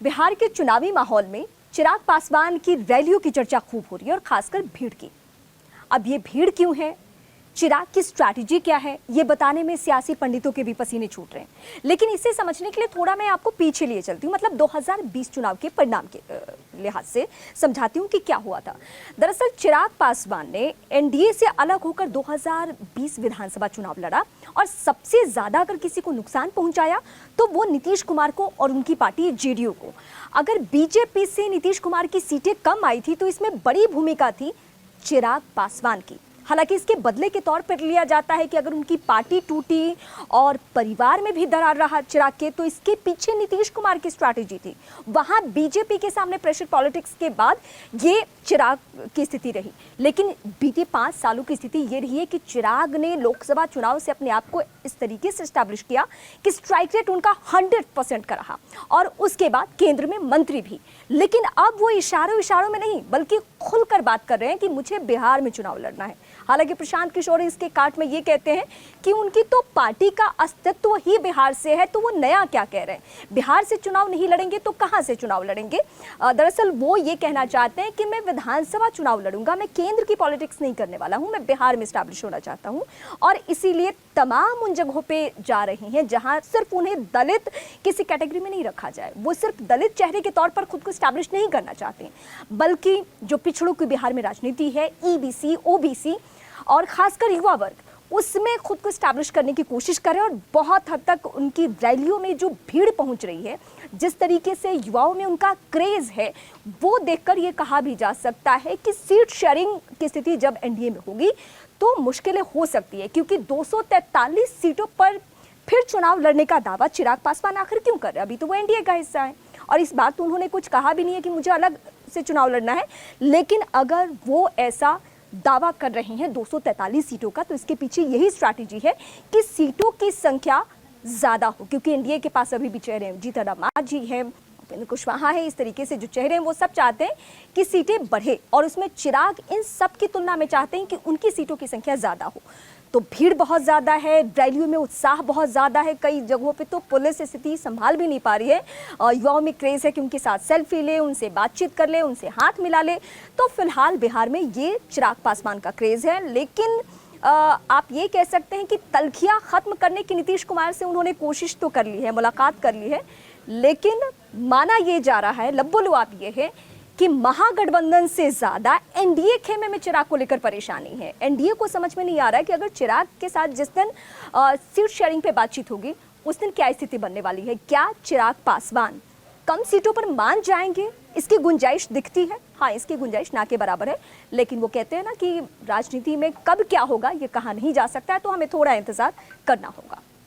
बिहार के चुनावी माहौल में चिराग पासवान की रैलियों की चर्चा खूब हो रही है और खासकर भीड़ की। अब ये भीड़ क्यों है, चिराग की स्ट्रैटेजी क्या है, ये बताने में सियासी पंडितों के भी पसीने छूट रहे हैं। लेकिन इसे समझने के लिए थोड़ा मैं आपको पीछे लिए चलती हूँ, मतलब 2020 चुनाव के परिणाम के लिहाज से समझाती हूँ कि क्या हुआ था। दरअसल चिराग पासवान ने एनडीए से अलग होकर 2020 विधानसभा चुनाव लड़ा और सबसे ज्यादा अगर किसी को नुकसान पहुंचाया तो वो नीतीश कुमार को और उनकी पार्टी जेडीयू को। अगर बीजेपी से नीतीश कुमार की सीटें कम आई थी तो इसमें बड़ी भूमिका थी चिराग पासवान की। हालांकि इसके बदले के तौर पर लिया जाता है कि अगर उनकी पार्टी टूटी और परिवार में भी दरार रहा चिराग के, तो इसके पीछे नीतीश कुमार की स्ट्रैटेजी थी। वहां बीजेपी के सामने प्रेशर पॉलिटिक्स के बाद ये चिराग की स्थिति रही। लेकिन बीते 5 सालों की स्थिति ये रही है कि चिराग ने लोकसभा चुनाव से अपने आप को इस तरीके से स्टैब्लिश किया कि स्ट्राइक रेट उनका 100% का रहा और उसके बाद केंद्र में मंत्री भी। लेकिन अब वो इशारों में नहीं बल्कि खुलकर बात कर रहे हैं कि मुझे बिहार में चुनाव लड़ना है। हालांकि प्रशांत किशोर इसके काट में ये कहते हैं कि उनकी तो पार्टी का अस्तित्व ही बिहार से है, तो वो नया क्या कह रहे हैं। बिहार से चुनाव नहीं लड़ेंगे तो कहां से चुनाव लड़ेंगे। दरअसल वो ये कहना चाहते हैं कि मैं विधानसभा चुनाव लड़ूंगा, मैं केंद्र की पॉलिटिक्स नहीं करने वाला हूं, मैं बिहार में स्टैब्लिश होना चाहता हूं। और इसीलिए तमाम उन जगहों पे जा रहे हैं जहां सिर्फ उन्हें दलित किसी कैटेगरी में नहीं रखा जाए, वो सिर्फ दलित चेहरे के तौर पर खुद को स्टैब्लिश नहीं करना चाहते, बल्कि जो पिछड़ों की बिहार में राजनीति है, ईबीसी, ओबीसी और खासकर युवा वर्ग, उसमें खुद को स्टैब्लिश करने की कोशिश करें। और बहुत हद तक उनकी रैलियों में जो भीड़ पहुंच रही है, जिस तरीके से युवाओं में उनका क्रेज है, वो देखकर ये कहा भी जा सकता है कि सीट शेयरिंग की स्थिति जब एनडीए में होगी तो मुश्किलें हो सकती है। क्योंकि 243 सीटों पर फिर चुनाव लड़ने का दावा चिराग पासवान आखिर क्यों कर रहे हैं। अभी तो वो एनडीए का हिस्सा है और इस बात तो उन्होंने कुछ कहा भी नहीं है कि मुझे अलग से चुनाव लड़ना है। लेकिन अगर वो ऐसा दावा कर रहे हैं 243 सीटों का, तो इसके पीछे यही स्ट्रैटेजी है कि सीटों की संख्या ज्यादा हो। क्योंकि एनडीए के पास अभी भी चेहरे हैं, जीतन राम मांझी है, उपेंद्र कुशवाहा है, इस तरीके से जो चेहरे हैं वो सब चाहते हैं कि सीटें बढ़े और उसमें चिराग इन सब की तुलना में चाहते हैं कि उनकी सीटों की संख्या ज्यादा हो। तो भीड़ बहुत ज़्यादा है, रैलियों में उत्साह बहुत ज़्यादा है, कई जगहों पे तो पुलिस स्थिति संभाल भी नहीं पा रही है। युवाओं में क्रेज़ है कि उनके साथ सेल्फी ले, उनसे बातचीत कर ले, उनसे हाथ मिला ले। तो फिलहाल बिहार में ये चिराग पासवान का क्रेज़ है। लेकिन आप ये कह सकते हैं कि तल्खियाँ ख़त्म करने की नीतीश कुमार से उन्होंने कोशिश तो कर ली है, मुलाकात कर ली है, लेकिन माना ये जा रहा है, लब्बो-लुआब ये है कि महागठबंधन से ज्यादा एनडीए खेमे में चिराग को लेकर परेशानी है। एनडीए को समझ में नहीं आ रहा है कि अगर चिराग के साथ जिस दिन सीट शेयरिंग पे बातचीत होगी उस दिन क्या स्थिति बनने वाली है। क्या चिराग पासवान कम सीटों पर मान जाएंगे? इसकी गुंजाइश दिखती है, हाँ इसकी गुंजाइश ना के बराबर है। लेकिन वो कहते हैं ना कि राजनीति में कब क्या होगा ये कहा नहीं जा सकता है, तो हमें थोड़ा इंतजार करना होगा।